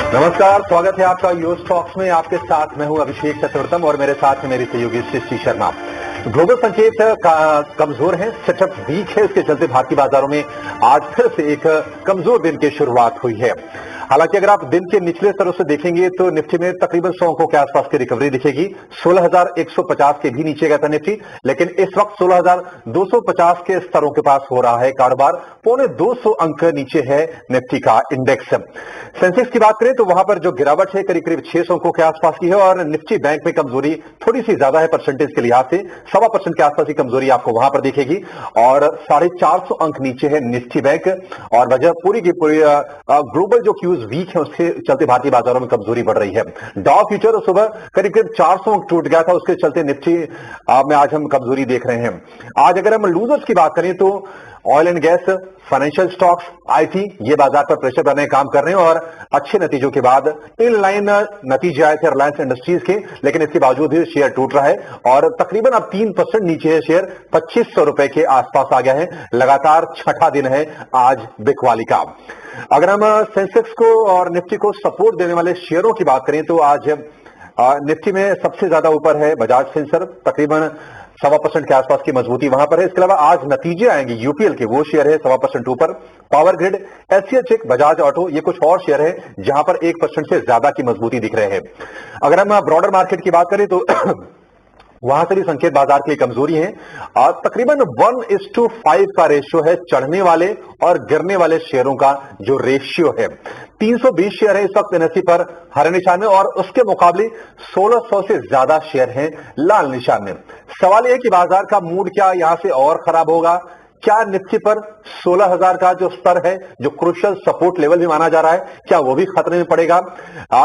नमस्कार, स्वागत है आपका यो स्टॉक्स में। आपके साथ मैं हूं अभिषेक चतुर्थम और मेरे साथ है मेरी सहयोगी सृष्टि शर्मा। ग्लोबल संकेत कमजोर है, सेटअप वीक है, इसके चलते भारतीय बाजारों में आज फिर से एक कमजोर दिन की शुरुआत हुई है। हालांकि अगर आप दिन के निचले स्तरों से देखेंगे तो निफ्टी में तकरीबन 100 अंकों के आसपास की रिकवरी दिखेगी। 16,150 के भी नीचे गया था निफ्टी, लेकिन इस वक्त 16,250 के स्तरों के पास हो रहा है कारोबार। पौने 200 अंक नीचे है निफ्टी का इंडेक्स। सेंसेक्स की बात करें तो वहां पर जो गिरावट है करीब करीब 600 अंकों के आसपास की है और निफ्टी बैंक में कमजोरी थोड़ी सी ज्यादा है परसेंटेज के लिहाज से। 1.25% के आसपास की कमजोरी आपको वहां पर दिखेगी और 450 अंक नीचे है निफ्टी बैंक। और वजह पूरी की पूरी ग्लोबल जो क्यूज वीक है उसके चलते भारतीय बाजारों में कमजोरी बढ़ रही है। डॉ फ्यूचर सुबह करीब करीब 400 अंक टूट गया था, उसके चलते निफ्टी में आज हम कमजोरी देख रहे हैं। आज अगर हम लूजर्स की बात करें तो oil and gas, financial stocks, IT ये बाजार पर प्रेशर बनाने का काम कर रहे हैं और अच्छे नतीजों के बाद इन लाइन नतीजे आए थे रिलायंस इंडस्ट्रीज के, लेकिन इसके बावजूद भी शेयर टूट रहा है और तकरीबन अब 3% नीचे है शेयर, 2500 रुपए के आसपास आ गया है। लगातार छठा दिन है आज बिकवाली का। अगर हम सेंसेक्स को और निफ्टी को सपोर्ट देने वाले शेयरों की बात करें तो आज निफ्टी में सबसे ज्यादा ऊपर है बजाज फिंसर्व, तकरीबन 1.25% के आसपास की मजबूती वहां पर है। इसके अलावा आज नतीजे आएंगे यूपीएल के, वो शेयर है 1.25% ऊपर। पावर ग्रिड, एचसीएच, बजाज ऑटो, ये कुछ और शेयर है जहां पर 1% से ज्यादा की मजबूती दिख रहे हैं। अगर हम ब्रॉडर मार्केट की बात करें तो वहां से भी संकेत बाजार की कमजोरी है और तकरीबन 1:5 का रेशियो है चढ़ने वाले और गिरने वाले शेयरों का जो रेशियो है। 320 शेयर है इस वक्त एनएसई पर हरे निशान में और उसके मुकाबले 1600 से ज्यादा शेयर हैं लाल निशान में। सवाल यह है कि बाजार का मूड क्या यहां से और खराब होगा? क्या निफ्टी पर 16,000 का जो स्तर है, जो क्रूशियल सपोर्ट लेवल भी माना जा रहा है, क्या वो भी खतरे में पड़ेगा?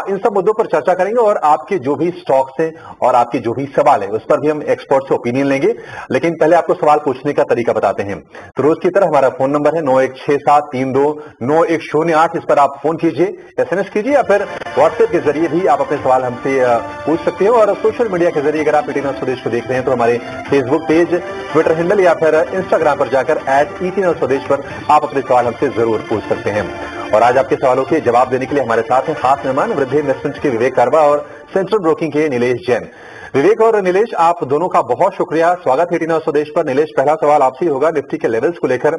इन सब मुद्दों पर चर्चा करेंगे और आपके जो भी स्टॉक्स हैं और आपके जो भी सवाल है उस पर भी हम एक्सपर्ट से ओपिनियन लेंगे। लेकिन पहले आपको सवाल पूछने का तरीका बताते हैं। तो रोज की तरह हमारा फोन नंबर है 9167329108। इस पर आप फोन कीजिए, एसएमएस कीजिए या फिर व्हाट्सएप के जरिए भी आप अपने सवाल हमसे पूछ सकते हो। और सोशल मीडिया के जरिए अगर आप ईटी न्यूज़ स्वदेश को देख रहे हैं तो हमारे फेसबुक पेज, ट्विटर हैंडल या फिर इंस्टाग्राम पर जाकर @ET न्यूज़ स्वदेश पर आप अपने सवाल हमसे जरूर पूछ सकते हैं। और आज आपके सवालों के जवाब देने के लिए हमारे साथ हैं खास मेहमान वृद्धि इन्वेस्टमेंट के विवेक कारवा और सेंट्रल ब्रोकिंग के नीलेश जैन। विवेक और नीलेश, आप दोनों का बहुत शुक्रिया, स्वागत है ईटी न्यूज़ स्वदेश पर। नीलेश, पहला सवाल आपसे ही होगा निफ्टी के लेवल्स को लेकर।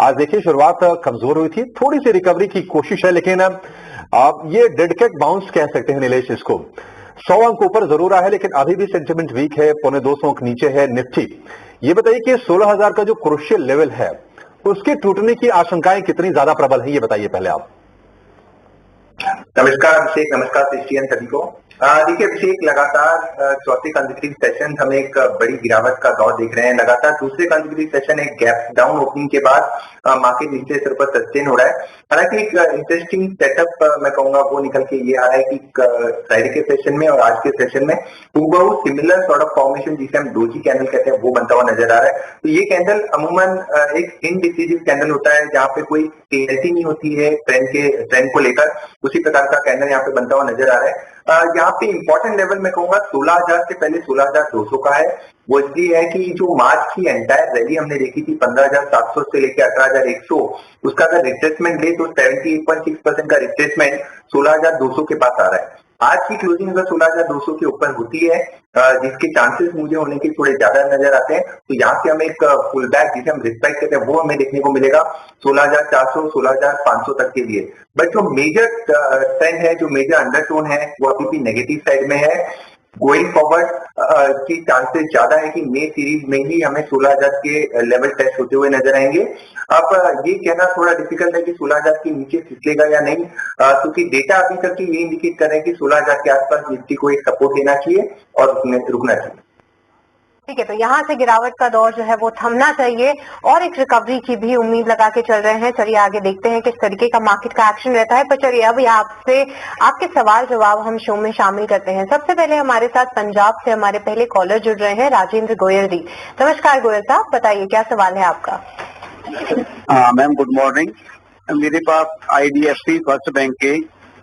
आज देखिए शुरुआत कमजोर हुई थी, थोड़ी सी रिकवरी की कोशिश है, लेकिन आप ये डेड कैट बाउंस कह सकते हैं नीलेश इसको। 100 अंक ऊपर जरूर आया है लेकिन अभी भी सेंटिमेंट वीक है, पौने 200 अंक नीचे है निफ्टी। ये बताइए कि 16,000 का जो क्रूशियल लेवल है उसके टूटने की आशंकाएं कितनी ज्यादा प्रबल है, ये बताइए पहले आप। नमस्कार अभिषेक, नमस्कार सृष्टि सभी को। देखिए अभिषेक, लगातार चौथे कंसेक्यूटिव सेशन हम एक बड़ी गिरावट का दौर देख रहे हैं। लगातार दूसरे कंसेक्यूटिव सेशन एक गैप डाउन ओपनिंग के बाद मार्केट निचले स्तर पर सस्टेन हो रहा है। हालांकि एक इंटरेस्टिंग सेटअप मैं कहूंगा वो निकल के ये आ रहा है कि फ्राइडे के सेशन में और आज के सेशन में हूबहू सिमिलर सॉर्ट ऑफ फॉर्मेशन जिसे हम डोजी कैंडल कहते हैं वो बनता हुआ नजर आ रहा है। तो ये कैंडल अमूमन एक इनडिसिजिव कैंडल होता है जहां पे कोई क्लियरिटी नहीं होती है ट्रेंड को लेकर, उसी प्रकार का कैंडल यहाँ पे बनता हुआ नजर आ रहा है। यहाँ पे इंपॉर्टेंट लेवल मैं कहूंगा 16,000 से पहले 16,200 का है। वो इसलिए है कि जो मार्च की एंटायर रैली हमने देखी थी 15,700 से लेकर 18,100, उसका अगर रिट्रेसमेंट ले तो 78.6% का रिट्रेसमेंट 16,200 के पास आ रहा है। आज की क्लोजिंग अगर 16,200 के ऊपर होती है, जिसके चांसेस मुझे होने के थोड़े ज्यादा नजर आते हैं, तो यहाँ से हम एक फुल बैक जिसे हम रिस्पेक्ट करते हैं वो हमें देखने को मिलेगा 16,400 16,500 तक के लिए। बट जो मेजर ट्रेंड है, जो मेजर अंडरटोन है, वो अभी भी नेगेटिव साइड में है। गोइंग फॉरवर्ड की चांसेस ज्यादा है कि मे सीरीज में ही हमें 16,000 के लेवल टेस्ट होते हुए नजर आएंगे। अब ये कहना थोड़ा डिफिकल्ट है कि 16,000 के नीचे फिसलेगा या नहीं, क्योंकि डेटा अभी तक ये इंडिकेट कर रहे हैं कि 16,000 के आसपास निफ्टी को एक सपोर्ट लेना चाहिए और उसमें रुकना चाहिए। ठीक है, तो यहाँ से गिरावट का दौर जो है वो थमना चाहिए और एक रिकवरी की भी उम्मीद लगा के चल रहे हैं। चलिए आगे देखते हैं किस तरीके का मार्केट का एक्शन रहता है। पर चलिए अब आपसे आपके सवाल जवाब हम शो में शामिल करते हैं। सबसे पहले हमारे साथ पंजाब से हमारे पहले कॉलर जुड़ रहे हैं, राजेंद्र गोयल जी। नमस्कार गोयल साहब, बताइए क्या सवाल है आपका। Ma'am good morning. मेरे पास IDFC फर्स्ट बैंक के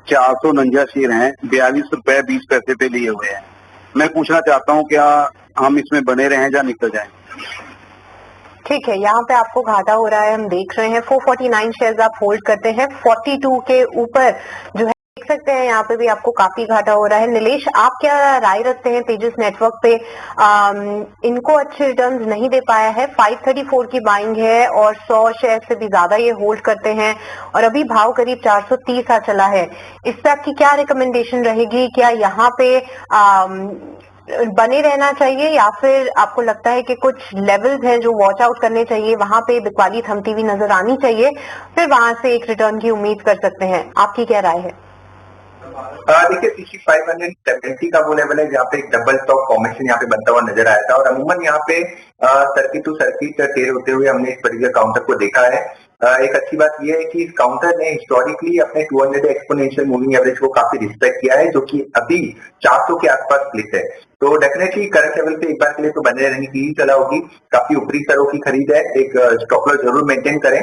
449 शेयर हैं, 42 रुपए 20 पैसे पे लिए हुए हैं। मैं पूछना चाहता हूँ क्या हम इसमें बने रहें या निकल जाएं? ठीक है, यहाँ पे आपको घाटा हो रहा है, हम देख रहे हैं। 449 शेयर्स आप होल्ड करते हैं, 42 के ऊपर जो है सकते हैं यहाँ पे भी आपको काफी घाटा हो रहा है। नीलेश, आप क्या राय रखते हैं तेजस नेटवर्क पे? इनको अच्छे रिटर्न्स नहीं दे पाया है, 534 की बाइंग है और 100 शेयर से भी ज्यादा ये होल्ड करते हैं और अभी भाव करीब 430 आ चला है। इस पे आपकी क्या रिकमेंडेशन रहेगी? क्या यहाँ पे बने रहना चाहिए या फिर आपको लगता है कि कुछ लेवल्स हैं जो वॉच आउट करने चाहिए, वहां पे बिकवाली थमती हुई नजर आनी चाहिए, फिर वहां से एक रिटर्न की उम्मीद कर सकते हैं? आपकी क्या राय है? देखिए 6570 का वो लेवल है जहाँ पे एक डबल टॉप फॉर्मेशन यहाँ पे बनता हुआ नजर आया था और अमूमन यहाँ पे सर्किट टू सर्किट ट्रेड होते हुए हमने इस पर्टिकुलर काउंटर को देखा है। एक अच्छी बात यह है कि इस काउंटर ने हिस्टोरिकली अपने 200 एक्सपोनेंशियल मूविंग एवरेज को काफी रिस्पेक्ट किया है, जो कि अभी 400 के आसपास क्लिक है। तो डेफिनेटली करंट लेवल पे एक बार के लिए तो बने रहने की ही सलाह होगी। काफी ऊपरी स्तरों की खरीद है, एक स्टॉप लॉस जरूर मेंटेन करें।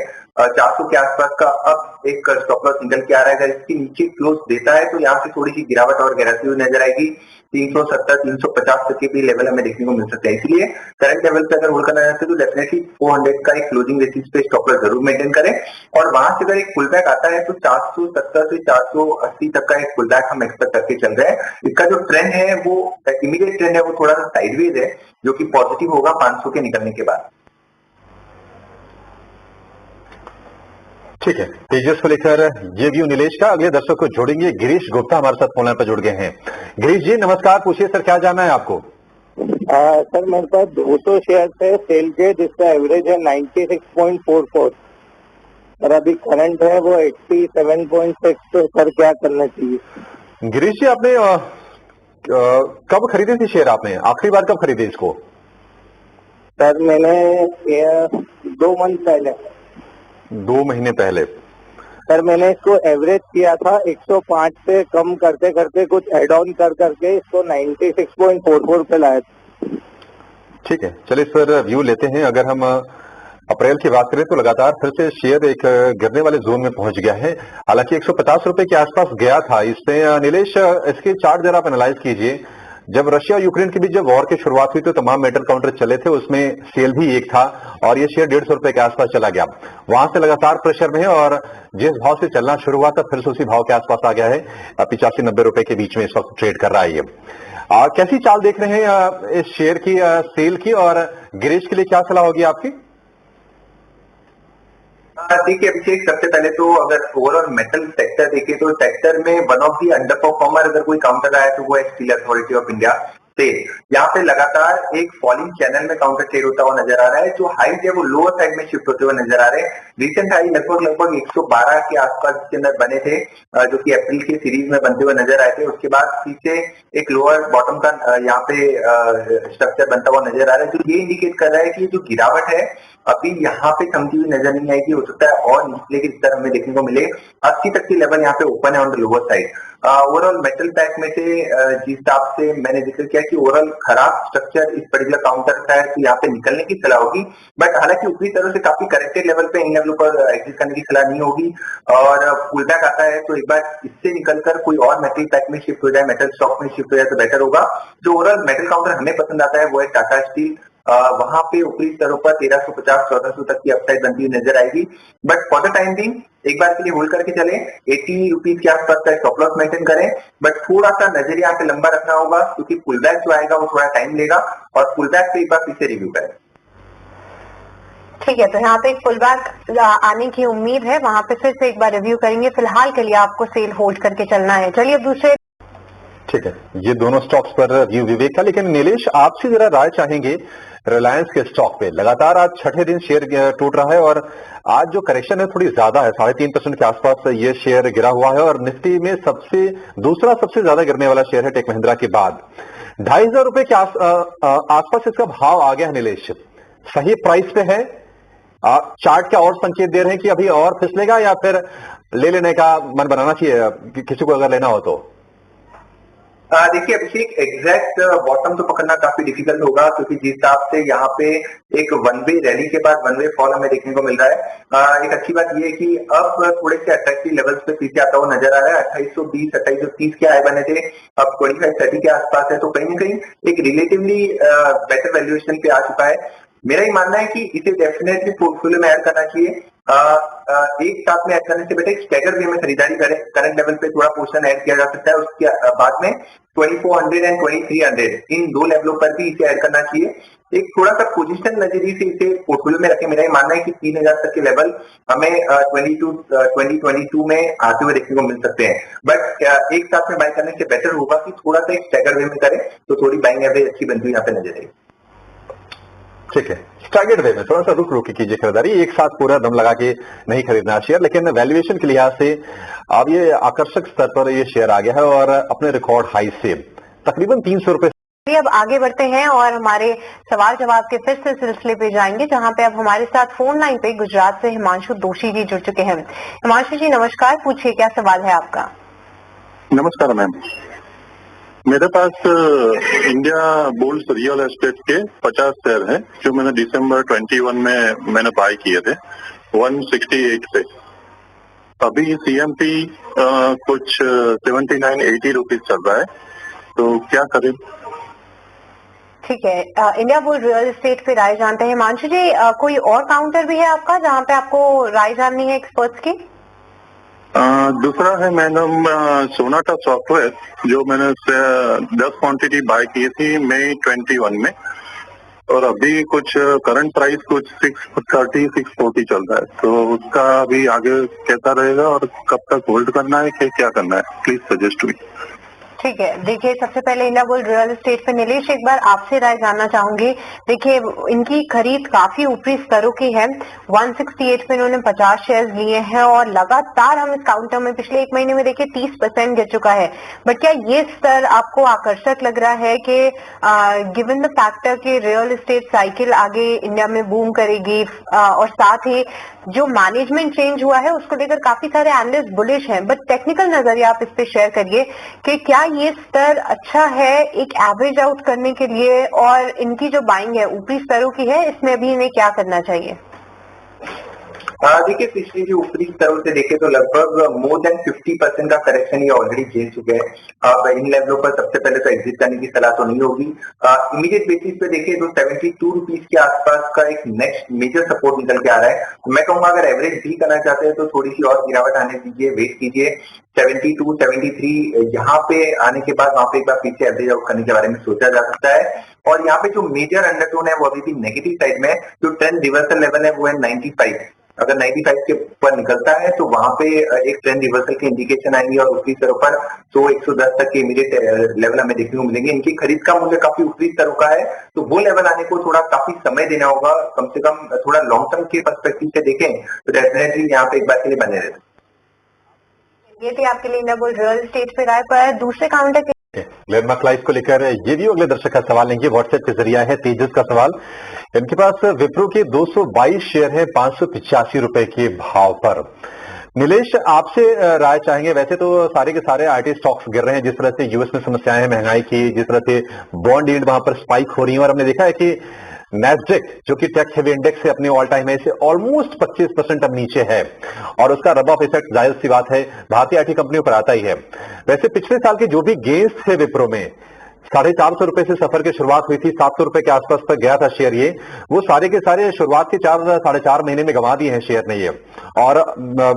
400 के आसपास का अब एक स्टॉप लॉस निकल के आ रहा है, अगर इसके नीचे क्लोज देता है तो यहाँ से थोड़ी सी गिरावट और गिराती हुई नजर आएगी। 370 350 तक के भी लेवल हमें देखने को मिल सकते हैं, इसलिए करंट लेवल पे अगर होल्ड करना चाहते हैं तो डेफिनेटली 400 का एक क्लोजिंग बेसिस पे स्टॉप लॉस जरूर मेंटेन करें और वहां से अगर एक पुल बैक आता है तो 470 से 480 तक का एक पुल बैक हम एक्सपेक्ट करके चल रहे हैं। इसका जो ट्रेंड है वो इमीडिएट ट्रेंड है वो थोड़ा सा साइडवेज है, जो कि पॉजिटिव होगा 500 के निकलने के बाद। ठीक है, तेजस को लेकर ये व्यू नीलेश का। अगले दर्शक को जोड़ेंगे, गिरीश गुप्ता हमारे साथ फोन लाइन पर जुड़ गए हैं। गिरीश जी नमस्कार, पूछिए सर, क्या जानना है आपको? सर मेरे पास 200 शेयर है सेल के, जिसका एवरेज है 96.44 और अभी करंट है वो 87.6। तो सर क्या करना चाहिए? गिरीश जी आपने कब खरीदे थे शेयर? आपने आखिरी बार कब खरीदे इसको? सर मैंने 2 मंथ पहले। 2 महीने पहले? सर मैंने इसको एवरेज किया था 105 से कम करते करते कुछ एड ऑन कर करके इसको 96.44 पे लाया था। ठीक है, चलिए इस पर व्यू लेते हैं। अगर हम अप्रैल की बात करें तो लगातार फिर से शेयर एक गिरने वाले जोन में पहुंच गया है। हालांकि 150 रुपए के आसपास गया था। इससे नीलेश इसके चार्ट जरा आप एनालाइज कीजिए। जब रशिया यूक्रेन के बीच जब वॉर की शुरुआत हुई तो तमाम मेटल काउंटर चले थे, उसमें सेल भी एक था और ये शेयर 150 रुपए के आसपास चला गया। वहां से लगातार प्रेशर में है और जिस भाव से चलना शुरू हुआ था फिर से उसी भाव के आसपास आ गया है। 85-90 रुपए के बीच में इस वक्त ट्रेड कर रहा है ये। कैसी चाल देख रहे हैं इस शेयर की, सेल की, और गिरीश के लिए क्या सलाह होगी आपकी? देखिए अभिषेक, सबसे पहले तो अगर ओवरऑल मेटल सेक्टर देखें तो सेक्टर में one of the under performer अगर कोई काउंटर आया तो वो है स्टील अथॉरिटी ऑफ इंडिया से। यहाँ पे लगातार एक फॉलिंग चैनल में काउंटर ट्रेड होता हुआ नजर आ रहा है। जो हाई है वो लोअर साइड में शिफ्ट होते हुए नजर आ रहे हैं। रिसेंट हाई लगभग 112 के आसपास के अंदर बने थे, जो कि अप्रैल की सीरीज में बनते हुए नजर आए थे। उसके बाद पीछे एक लोअर बॉटम का यहाँ पे स्ट्रक्चर बनता हुआ नजर आ रहा है, जो ये इंडिकेट कर रहा है कि जो गिरावट है अभी यहाँ पे थमती हुई नजर नहीं आएगी। हो सकता है और निचले की स्तर हमें देखने को मिले। 80 तक की लेवल यहाँ पे ओपन है on the lower side. Overall metal pack में से जिस हिसाब से मैंने जिक्र किया कि ओवरऑल खराब स्ट्रक्चर इस पर्टिकुलर काउंटर का है, तो यहाँ पे निकलने की सलाह होगी। बट हालांकि ऊपरी तरह से काफी करेक्टेड लेवल पे इन लेवल पर एग्जिट करने की सलाह नहीं होगी और पुल बैक आता है तो एक बार इससे निकलकर कोई और मेटल पैक में शिफ्ट हो जाए, मेटल स्टॉक में शिफ्ट हो जाए तो बेटर होगा। जो ओवरऑल मेटल काउंटर हमें पसंद आता है वो है टाटा स्टील। वहां पे ऊपरी स्तरों पर 1350-1400 तक की अपसाइड बनती हुई नजर आएगी। But for the time being एक बार के लिए होल्ड करके चले, 80 रुपीज के आसपास का स्टॉप लॉस मेंटेन करें। बट थोड़ा सा नजरिया पे लंबा रखना होगा क्योंकि पुल बैक जो आएगा वो थोड़ा टाइम लेगा और पुल बैक पे एक बार फिर से रिव्यू करें। ठीक है, तो यहाँ पे एक पुल बैक आने की उम्मीद है, वहां पे फिर से एक बार रिव्यू करेंगे। फिलहाल के लिए आपको सेल होल्ड करके चलना है। चलिए अब दूसरे। ठीक है, ये दोनों स्टॉक्स पर व्यू विवेक का। लेकिन नीलेश आपसे जरा राय चाहेंगे रिलायंस के स्टॉक पे। लगातार आज छठे दिन शेयर टूट रहा है और आज जो करेक्शन है थोड़ी ज्यादा है, 3.5% के आसपास ये शेयर गिरा हुआ है और निफ्टी में दूसरा सबसे ज्यादा गिरने वाला शेयर है टेक महिंद्रा के बाद। 2,500 रुपए के आसपास इसका भाव आ गया है। नीलेश सही प्राइस पे है? चार्ट क्या और संकेत दे रहे हैं कि अभी और फिसलेगा या फिर ले लेने का मन बनाना चाहिए किसी को अगर लेना हो तो? देखिए अभिषेक, एग्जैक्ट बॉटम तो पकड़ना काफी डिफिकल्ट होगा क्योंकि जिस हिसाब से यहाँ पे एक वन वे रैली के बाद वन वे फॉल हमें देखने को मिल रहा है। एक अच्छी बात यह है कि अब थोड़े से अट्रैक्टिव लेवल्स पे पीछे आता हुआ नजर आ रहा है। 2820 2830 के हाई बने थे, अब 2530 के आसपास है, तो कहीं ना कहीं एक रिलेटिवली बेटर वैल्यूएशन पे आ चुका है। मेरा ही मानना है कि इसे डेफिनेटली पोर्टफोलियो में ऐड करना चाहिए। एक साथ में ऐड करने से बेटर स्टैगर वे में खरीदारी करें। करंट लेवल पे थोड़ा पोर्शन ऐड किया जा सकता है, उसके बाद में 2400 एंड 2300 इन दो लेवलों पर भी इसे ऐड करना चाहिए। एक थोड़ा सा पोजिशन नजरिए से इसे पोर्टफोलियो में रखें। मेरा ये मानना है कि 3000 तक के लेवल हमें 2022 में आते हुए देखने को मिल सकते हैं। बट एक साथ में बाय करने से बेटर होगा कि थोड़ा सा एक स्टैगर वे में करें, तो थोड़ी बाइंग एवरेज अच्छी बनती हुई यहाँ पे नजर आएगी। ठीक है, स्टैगर्ड वे में थोड़ा सा रुक के कीजिए खरीदारी, एक साथ पूरा दम लगा के नहीं खरीदना शेयर। लेकिन वैल्यूएशन के लिहाज से अब ये आकर्षक स्तर पर ये शेयर आ गया है और अपने रिकॉर्ड हाई से तकरीबन 300 रुपए। अब आगे बढ़ते हैं और हमारे सवाल जवाब के फिर से सिलसिले पे जाएंगे, जहां पे अब हमारे साथ फोन लाइन पे गुजरात से हिमांशु दोषी जी जुड़ चुके हैं। हिमांशु जी नमस्कार, पूछिए क्या सवाल है आपका। नमस्कार मैम, मेरे पास इंडिया बुल्स रियल एस्टेट के 50 शेयर हैं जो मैंने दिसंबर 21 में मैंने बाय किए थे 168 से। अभी सीएमपी कुछ 79-80 रुपीज चल रहा है, तो क्या करें। ठीक है, इंडिया बुल रियल एस्टेट पे राय जानते हैं। हिमांशु जी कोई और काउंटर भी है आपका जहां पे आपको राय जाननी है एक्सपर्ट्स की। दूसरा है मैडम सोनाटा सॉफ्टवेयर, जो मैंने 10 क्वांटिटी बाय की थी मई 21 में, और अभी कुछ करंट प्राइस कुछ 630-640 चल रहा है, तो उसका अभी आगे कैसा रहेगा और कब तक होल्ड करना है कि क्या करना है, प्लीज सजेस्ट मी। ठीक है, देखिए सबसे पहले इंडिया बुल रियल एस्टेट पे नीलेश एक बार आपसे राय जानना चाहूंगी। देखिए इनकी खरीद काफी ऊपरी स्तरों की है, 168 पे इन्होंने 50 शेयर्स लिए हैं और लगातार हम इस काउंटर में पिछले 1 महीने में देखिए 30% गिर चुका है। बट क्या ये स्तर आपको आकर्षक लग रहा है कि गिवन द फैक्टर कि रियल एस्टेट साइकिल आगे इंडिया में बूम करेगी और साथ ही जो मैनेजमेंट चेंज हुआ है उसको लेकर काफी सारे एनालिस्ट बुलिश हैं, बट टेक्निकल नजरिया आप इस पे शेयर करिए कि क्या ये स्तर अच्छा है एक एवरेज आउट करने के लिए, और इनकी जो बाइंग है ऊपरी स्तरों की है, इसमें अभी इन्हें क्या करना चाहिए। देखिए पिछले जो ऊपरी स्तरों से देखे तो लगभग मोर देन 50% का करेक्शन ये ऑलरेडी झेल चुके हैं। अब इन लेवलों पर सबसे पहले तो एग्जिट करने की सलाह तो नहीं होगी। इमीडिएट बेसिस पे देखें तो 72 रुपीज के आसपास का एक नेक्स्ट मेजर सपोर्ट निकल के आ रहा है। मैं कहूंगा अगर एवरेज भी करना चाहते हैं तो थोड़ी सी और गिरावट आने दीजिए, वेट कीजिए। 72, 73 यहाँ पे आने के बाद वहां पे एक बार पीछे एवरेज आउट करने के बारे में सोचा जा सकता है। और यहाँ पे जो मेजर अंडरटोन है वो अभी भी नेगेटिव साइड में, जो ट्रेंड रिवर्सल लेवल है वो है 95। अगर 95 के ऊपर निकलता है तो वहां पे एक ट्रेंड रिवर्सल की इंडिकेशन आएंगी और उसकी स्तरों पर 100-110 तक के इमीडिएट लेवल हमें देखने को मिलेंगे। इनकी खरीद का मूल्य काफी ऊपरी स्तरों का है, तो वो लेवल आने को थोड़ा काफी समय देना होगा। कम से कम थोड़ा लॉन्ग टर्म के पर्सपेक्टिव से देखें तो डेफिनेटली यहाँ पे एक बार के लिए बने रहते। ये थी आपके लिए इंडिया बुल रियल एस्टेट पे राय। पर दूसरे काउंटर के लैंडमार्क लाइव को लेकर ये भी अगले दर्शक का सवाल लेंगे, व्हाट्सएप के जरिए है तेजस का सवाल। इनके पास विप्रो के 222 शेयर हैं 585 रुपए के भाव पर। नीलेश आपसे राय चाहेंगे। वैसे तो सारे के सारे आईटी स्टॉक्स गिर रहे हैं, जिस तरह से यूएस में समस्याएं हैं महंगाई की, जिस तरह से बॉन्ड यील्ड वहां पर स्पाइक हो रही है, और हमने देखा है कि नैस्डैक जो कि टेक हेवी इंडेक्स है अपने ऑल टाइम हाई से ऑलमोस्ट 25% अब नीचे है, और उसका रब ऑफ इफेक्ट जाहिर सी बात है भारतीय आईटी कंपनियों पर आता ही है। वैसे पिछले साल के जो भी गेंस थे विप्रो में 450 रुपए से सफर की शुरुआत हुई थी, 700 रुपए के आसपास तक गया था शेयर, ये वो सारे के सारे शुरुआत के 4-4.5 महीने में गंवा दिए हैं शेयर ने ये, और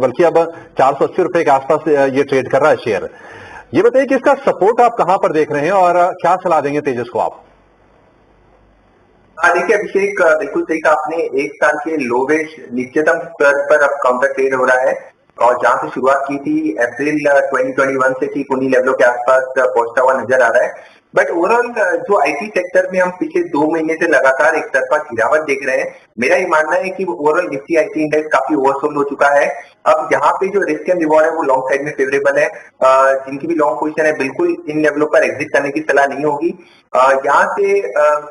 बल्कि अब 480 रुपए के आसपास ये ट्रेड कर रहा है शेयर। ये बताइए कि इसका सपोर्ट आप कहां पर देख रहे हैं और क्या सलाह देंगे तेजस को आप। देखिए अभिषेक, बिल्कुल सही कहा आपने। एक साल के लोवेस्ट नीचतम स्तर पर अब काउंटर ट्रेड हो रहा है, और जहां से शुरुआत की थी अप्रैल 2021 से ठीक उन्हीं लेवलों के आसपास पहुंचता हुआ नजर आ रहा है। बट ओवरऑल जो आईटी सेक्टर में हम पिछले 2 महीने से लगातार एक तरफा गिरावट देख रहे हैं, मेरा ये मानना है कि ओवरऑल निफ्टी आईटी इंडेक्स काफी ओवरसोल्ड हो चुका है। अब यहाँ पे जो रिस्क एंड रिवॉर्ड है वो लॉन्ग साइड में फेवरेबल है। जिनकी भी लॉन्ग पोजीशन है बिल्कुल इन लेवलों पर एग्जिट करने की सलाह नहीं होगी। यहाँ से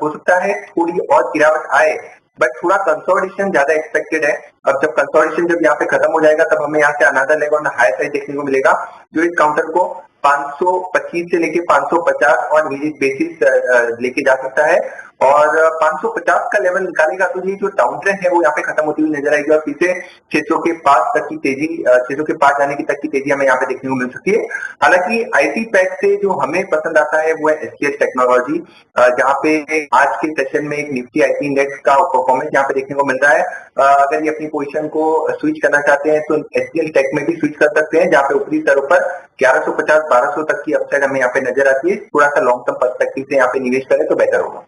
हो सकता है थोड़ी और गिरावट आए, बट थोड़ा कंसोलिडेशन ज्यादा एक्सपेक्टेड है। अब जब कंसोलिडेशन जब यहाँ पे खत्म हो जाएगा तब हमें यहाँ से another leg on high side देखने को मिलेगा, जो इस काउंटर को 525 से लेके 550 और इमीडिएट बेसिस लेके जा सकता है। और 550 का लेवल निकालेगा तो ये जो डाउन ट्रेंड है वो यहाँ पे खत्म होती हुई नजर आएगी और फिर से 600 के पास तक की तेजी 600 के पास जाने की तक की तेजी हमें यहाँ पे देखने को मिल सकती है। हालांकि आईटी पैक से जो हमें पसंद आता है वो है एसजीएस टेक्नोलॉजी, जहाँ पे आज के सेशन में एक निफ्टी आईटी इंडेक्स का परफॉर्मेंस यहाँ पे देखने को मिल रहा है। अगर ये अपनी पोजीशन को स्विच करना चाहते हैं तो एसजीएस टेक में भी स्विच कर सकते हैं, जहाँ पे ऊपरी स्तरों पर 1150-1200 तक की अपसाइड हमें यहाँ पे नजर आती है। थोड़ा सा लॉन्ग टर्म पर्सपेक्टिव से यहाँ पे निवेश करें तो बेहतर होगा।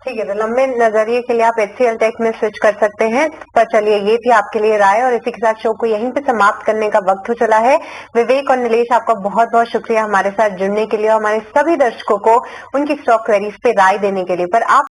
ठीक है, तो लंबे नजरिए के लिए आप एचसीएल टेक में स्विच कर सकते हैं। पर चलिए, ये थी आपके लिए राय और इसी के साथ शो को यहीं पे समाप्त करने का वक्त हो चला है। विवेक और नीलेश, आपका बहुत बहुत शुक्रिया हमारे साथ जुड़ने के लिए और हमारे सभी दर्शकों को उनकी स्टॉक क्वेरीज पे राय देने के लिए। पर आप